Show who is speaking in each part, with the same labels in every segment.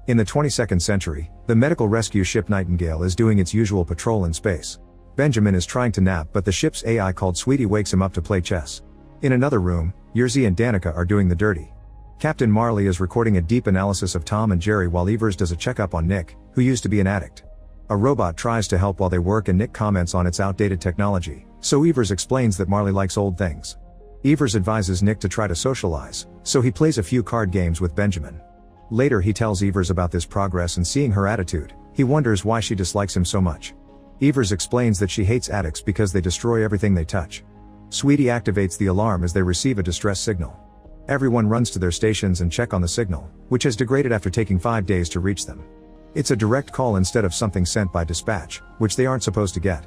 Speaker 1: In the 22nd century, the medical rescue ship Nightingale is doing its usual patrol in space. Benjamin is trying to nap, but the ship's AI called Sweetie wakes him up to play chess. In another room, Yerzy and Danica are doing the dirty. Captain Marley is recording a deep analysis of Tom and Jerry while Evers does a checkup on Nick, who used to be an addict. A robot tries to help while they work and Nick comments on its outdated technology, so Evers explains that Marley likes old things. Evers advises Nick to try to socialize, so he plays a few card games with Benjamin. Later he tells Evers about this progress, and seeing her attitude, he wonders why she dislikes him so much. Evers explains that she hates addicts because they destroy everything they touch. Sweetie activates the alarm as they receive a distress signal. Everyone runs to their stations and check on the signal, which has degraded after taking 5 days to reach them. It's a direct call instead of something sent by dispatch, which they aren't supposed to get.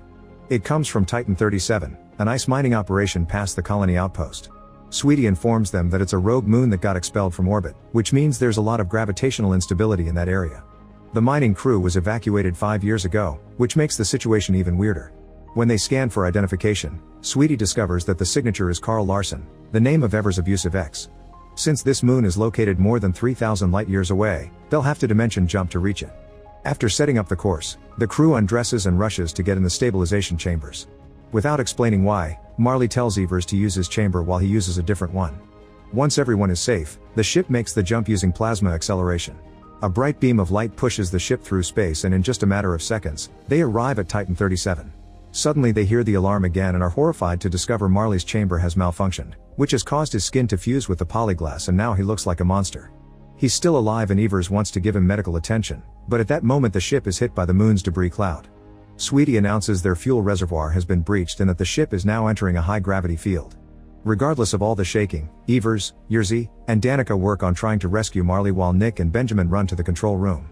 Speaker 1: It comes from Titan 37, an ice mining operation past the colony outpost. Sweetie informs them that it's a rogue moon that got expelled from orbit, which means there's a lot of gravitational instability in that area. The mining crew was evacuated 5 years ago, which makes the situation even weirder. When they scan for identification, Sweetie discovers that the signature is Carl Larson, the name of Evers' abusive ex. Since this moon is located more than 3,000 light-years away, they'll have to dimension jump to reach it. After setting up the course, the crew undresses and rushes to get in the stabilization chambers. Without explaining why, Marley tells Evers to use his chamber while he uses a different one. Once everyone is safe, the ship makes the jump using plasma acceleration. A bright beam of light pushes the ship through space, and in just a matter of seconds, they arrive at Titan 37. Suddenly they hear the alarm again and are horrified to discover Marley's chamber has malfunctioned, which has caused his skin to fuse with the polyglass, and now he looks like a monster. He's still alive and Evers wants to give him medical attention, but at that moment the ship is hit by the moon's debris cloud. Sweetie announces their fuel reservoir has been breached and that the ship is now entering a high-gravity field. Regardless of all the shaking, Evers, Yerzy, and Danica work on trying to rescue Marley while Nick and Benjamin run to the control room.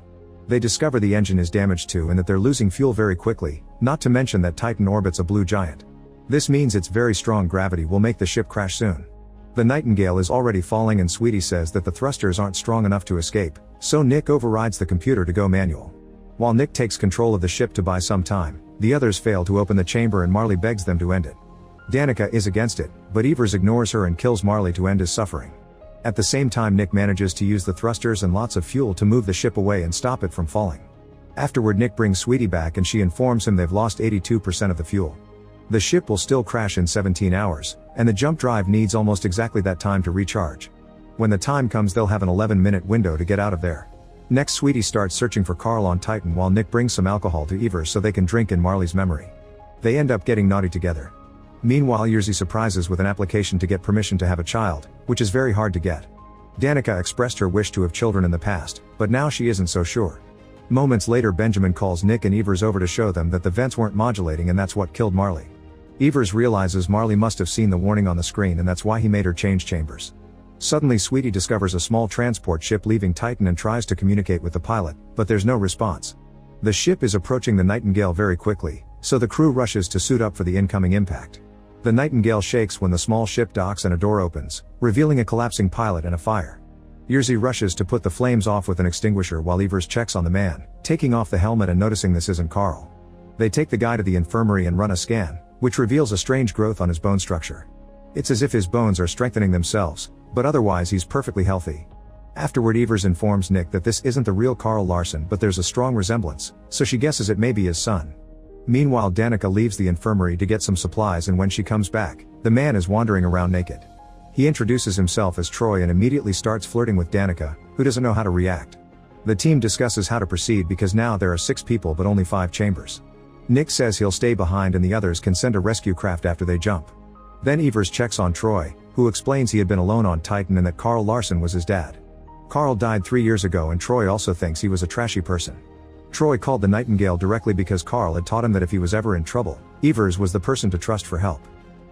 Speaker 1: They discover the engine is damaged too and that they're losing fuel very quickly, not to mention that Titan orbits a blue giant. This means its very strong gravity will make the ship crash soon. The Nightingale is already falling and Sweetie says that the thrusters aren't strong enough to escape, so Nick overrides the computer to go manual. While Nick takes control of the ship to buy some time, the others fail to open the chamber and Marley begs them to end it. Danica is against it, but Evers ignores her and kills Marley to end his suffering. At the same time Nick manages to use the thrusters and lots of fuel to move the ship away and stop it from falling. Afterward Nick brings Sweetie back and she informs him they've lost 82% of the fuel. The ship will still crash in 17 hours, and the jump drive needs almost exactly that time to recharge. When the time comes they'll have an 11-minute window to get out of there. Next Sweetie starts searching for Carl on Titan while Nick brings some alcohol to Evers so they can drink in Marley's memory. They end up getting naughty together. Meanwhile Yerzy surprises with an application to get permission to have a child, which is very hard to get. Danica expressed her wish to have children in the past, but now she isn't so sure. Moments later Benjamin calls Nick and Evers over to show them that the vents weren't modulating and that's what killed Marley. Evers realizes Marley must have seen the warning on the screen and that's why he made her change chambers. Suddenly Sweetie discovers a small transport ship leaving Titan and tries to communicate with the pilot, but there's no response. The ship is approaching the Nightingale very quickly, so the crew rushes to suit up for the incoming impact. The Nightingale shakes when the small ship docks and a door opens, revealing a collapsing pilot and a fire. Yerzy rushes to put the flames off with an extinguisher while Evers checks on the man, taking off the helmet and noticing this isn't Carl. They take the guy to the infirmary and run a scan, which reveals a strange growth on his bone structure. It's as if his bones are strengthening themselves, but otherwise he's perfectly healthy. Afterward Evers informs Nick that this isn't the real Carl Larson but there's a strong resemblance, so she guesses it may be his son. Meanwhile Danica leaves the infirmary to get some supplies and when she comes back, the man is wandering around naked. He introduces himself as Troy and immediately starts flirting with Danica, who doesn't know how to react. The team discusses how to proceed because now there are 6 people but only 5 chambers. Nick says he'll stay behind and the others can send a rescue craft after they jump. Then Evers checks on Troy, who explains he had been alone on Titan and that Carl Larson was his dad. Carl died 3 years ago and Troy also thinks he was a trashy person. Troy called the Nightingale directly because Carl had taught him that if he was ever in trouble, Evers was the person to trust for help.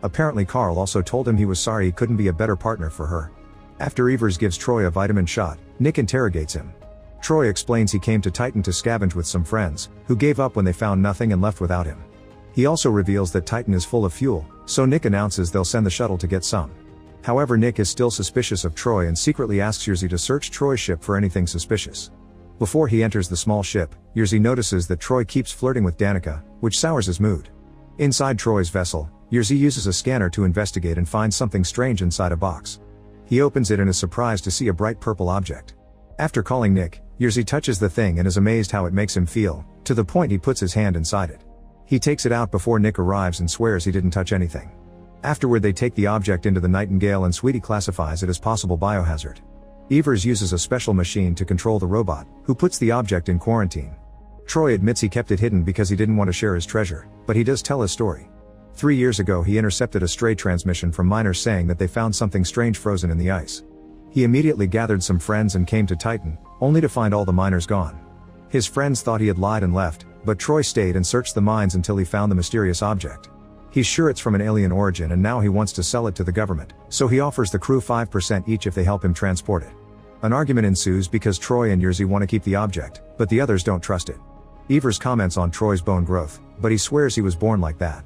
Speaker 1: Apparently Carl also told him he was sorry he couldn't be a better partner for her. After Evers gives Troy a vitamin shot, Nick interrogates him. Troy explains he came to Titan to scavenge with some friends, who gave up when they found nothing and left without him. He also reveals that Titan is full of fuel, so Nick announces they'll send the shuttle to get some. However Nick is still suspicious of Troy and secretly asks Yerzy to search Troy's ship for anything suspicious. Before he enters the small ship, Yerzy notices that Troy keeps flirting with Danica, which sours his mood. Inside Troy's vessel, Yerzy uses a scanner to investigate and finds something strange inside a box. He opens it and is surprised to see a bright purple object. After calling Nick, Yerzy touches the thing and is amazed how it makes him feel, to the point he puts his hand inside it. He takes it out before Nick arrives and swears he didn't touch anything. Afterward they take the object into the Nightingale and Sweetie classifies it as possible biohazard. Evers uses a special machine to control the robot, who puts the object in quarantine. Troy admits he kept it hidden because he didn't want to share his treasure, but he does tell his story. 3 years ago he intercepted a stray transmission from miners saying that they found something strange frozen in the ice. He immediately gathered some friends and came to Titan, only to find all the miners gone. His friends thought he had lied and left, but Troy stayed and searched the mines until he found the mysterious object. He's sure it's from an alien origin and now he wants to sell it to the government, so he offers the crew 5% each if they help him transport it. An argument ensues because Troy and Yerzy want to keep the object, but the others don't trust it. Evers comments on Troy's bone growth, but he swears he was born like that.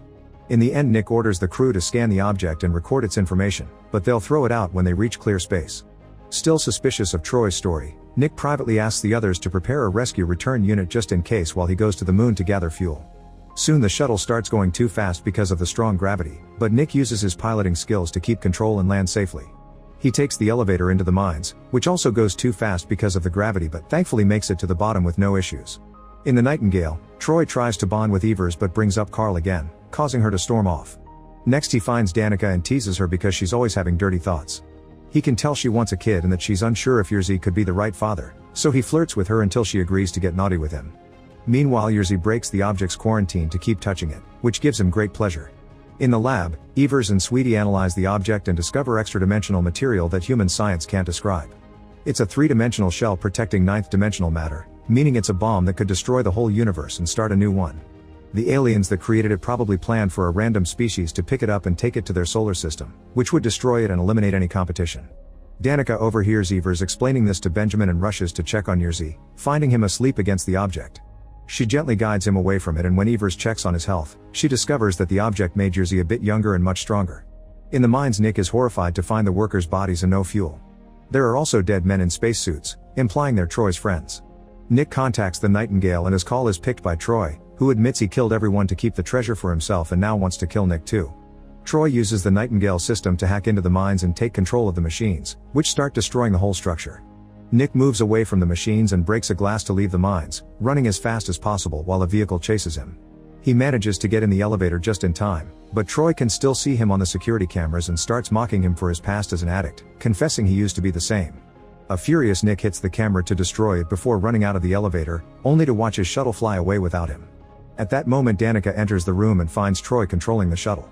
Speaker 1: In the end Nick orders the crew to scan the object and record its information, but they'll throw it out when they reach clear space. Still suspicious of Troy's story, Nick privately asks the others to prepare a rescue return unit just in case while he goes to the moon to gather fuel. Soon the shuttle starts going too fast because of the strong gravity, but Nick uses his piloting skills to keep control and land safely. He takes the elevator into the mines, which also goes too fast because of the gravity but thankfully makes it to the bottom with no issues. In the Nightingale, Troy tries to bond with Evers but brings up Carl again, causing her to storm off. Next he finds Danica and teases her because she's always having dirty thoughts. He can tell she wants a kid and that she's unsure if Yerzy could be the right father, so he flirts with her until she agrees to get naughty with him. Meanwhile Yerzy breaks the object's quarantine to keep touching it, which gives him great pleasure. In the lab, Evers and Sweetie analyze the object and discover extra-dimensional material that human science can't describe. It's a 3-dimensional shell protecting 9th-dimensional matter, meaning it's a bomb that could destroy the whole universe and start a new one. The aliens that created it probably planned for a random species to pick it up and take it to their solar system, which would destroy it and eliminate any competition. Danica overhears Evers explaining this to Benjamin and rushes to check on Yerzy, finding him asleep against the object. She gently guides him away from it and when Evers checks on his health, she discovers that the object made Yerzy a bit younger and much stronger. In the mines Nick is horrified to find the workers' bodies and no fuel. There are also dead men in spacesuits, implying they're Troy's friends. Nick contacts the Nightingale and his call is picked by Troy, who admits he killed everyone to keep the treasure for himself and now wants to kill Nick too. Troy uses the Nightingale system to hack into the mines and take control of the machines, which start destroying the whole structure. Nick moves away from the machines and breaks a glass to leave the mines, running as fast as possible while a vehicle chases him. He manages to get in the elevator just in time, but Troy can still see him on the security cameras and starts mocking him for his past as an addict, confessing he used to be the same. A furious Nick hits the camera to destroy it before running out of the elevator, only to watch his shuttle fly away without him. At that moment Danica enters the room and finds Troy controlling the shuttle.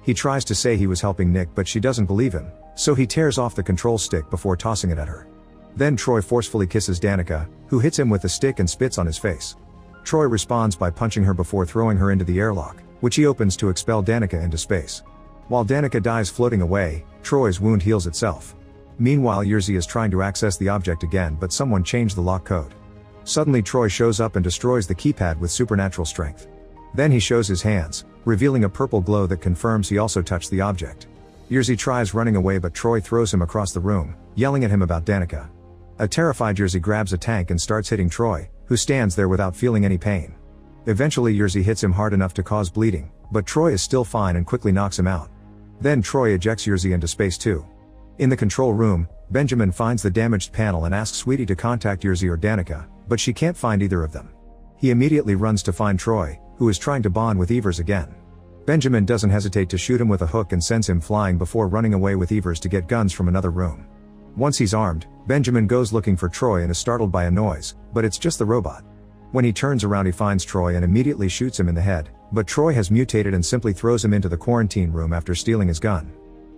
Speaker 1: He tries to say he was helping Nick but she doesn't believe him, so he tears off the control stick before tossing it at her. Then Troy forcefully kisses Danica, who hits him with the stick and spits on his face. Troy responds by punching her before throwing her into the airlock, which he opens to expel Danica into space. While Danica dies floating away, Troy's wound heals itself. Meanwhile Yerzy is trying to access the object again but someone changed the lock code. Suddenly Troy shows up and destroys the keypad with supernatural strength. Then he shows his hands, revealing a purple glow that confirms he also touched the object. Yerzy tries running away but Troy throws him across the room, yelling at him about Danica. A terrified Yerzy grabs a tank and starts hitting Troy, who stands there without feeling any pain. Eventually Yerzy hits him hard enough to cause bleeding, but Troy is still fine and quickly knocks him out. Then Troy ejects Yerzy into space too. In the control room, Benjamin finds the damaged panel and asks Sweetie to contact Yerzy or Danica, but she can't find either of them. He immediately runs to find Troy, who is trying to bond with Evers again. Benjamin doesn't hesitate to shoot him with a hook and sends him flying before running away with Evers to get guns from another room. Once he's armed, Benjamin goes looking for Troy and is startled by a noise, but it's just the robot. When he turns around he finds Troy and immediately shoots him in the head, but Troy has mutated and simply throws him into the quarantine room after stealing his gun.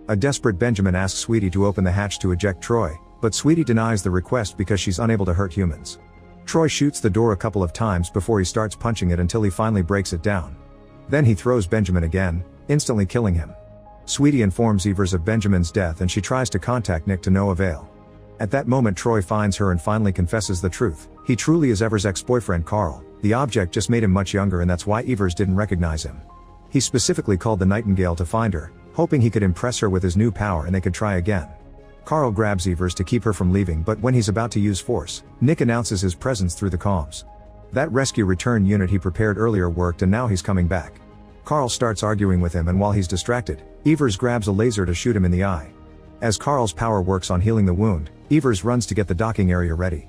Speaker 1: A desperate Benjamin asks Sweetie to open the hatch to eject Troy, but Sweetie denies the request because she's unable to hurt humans. Troy shoots the door a couple of times before he starts punching it until he finally breaks it down. Then he throws Benjamin again, instantly killing him. Sweetie informs Evers of Benjamin's death and she tries to contact Nick to no avail. At that moment Troy finds her and finally confesses the truth. He truly is Evers' ex-boyfriend Carl. The object just made him much younger and that's why Evers didn't recognize him. He specifically called the Nightingale to find her, hoping he could impress her with his new power and they could try again. Carl grabs Evers to keep her from leaving but when he's about to use force, Nick announces his presence through the comms. That rescue return unit he prepared earlier worked and now he's coming back. Carl starts arguing with him and while he's distracted, Evers grabs a laser to shoot him in the eye. As Carl's power works on healing the wound, Evers runs to get the docking area ready.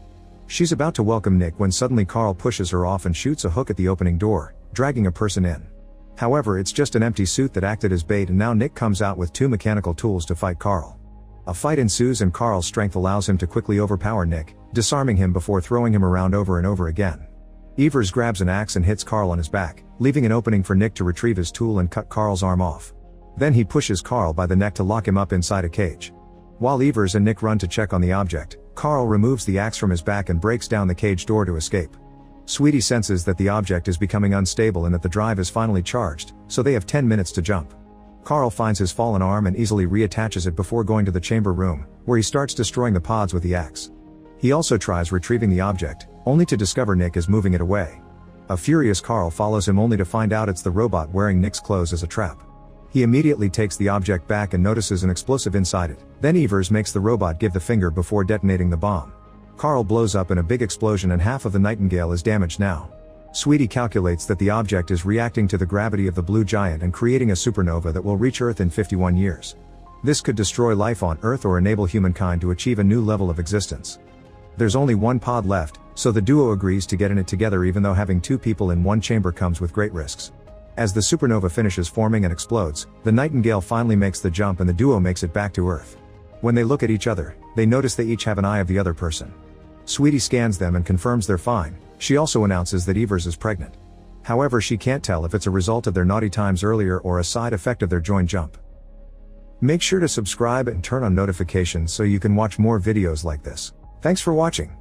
Speaker 1: She's about to welcome Nick when suddenly Carl pushes her off and shoots a hook at the opening door, dragging a person in. However, it's just an empty suit that acted as bait, and now Nick comes out with 2 mechanical tools to fight Carl. A fight ensues and Carl's strength allows him to quickly overpower Nick, disarming him before throwing him around over and over again. Evers grabs an axe and hits Carl on his back, leaving an opening for Nick to retrieve his tool and cut Carl's arm off. Then he pushes Carl by the neck to lock him up inside a cage. While Evers and Nick run to check on the object, Carl removes the axe from his back and breaks down the cage door to escape. Sweetie senses that the object is becoming unstable and that the drive is finally charged, so they have 10 minutes to jump. Carl finds his fallen arm and easily reattaches it before going to the chamber room, where he starts destroying the pods with the axe. He also tries retrieving the object, only to discover Nick is moving it away. A furious Carl follows him only to find out it's the robot wearing Nick's clothes as a trap. He immediately takes the object back and notices an explosive inside it. Then Evers makes the robot give the finger before detonating the bomb. Carl blows up in a big explosion and half of the Nightingale is damaged now. Sweetie calculates that the object is reacting to the gravity of the blue giant and creating a supernova that will reach Earth in 51 years. This could destroy life on Earth or enable humankind to achieve a new level of existence. There's only one pod left, so the duo agrees to get in it together, even though having 2 people in one chamber comes with great risks. As the supernova finishes forming and explodes, the Nightingale finally makes the jump and the duo makes it back to Earth. When they look at each other, they notice they each have an eye of the other person. Sweetie scans them and confirms they're fine. She also announces that Evers is pregnant. However, she can't tell if it's a result of their naughty times earlier or a side effect of their joint jump. Make sure to subscribe and turn on notifications so you can watch more videos like this. Thanks for watching.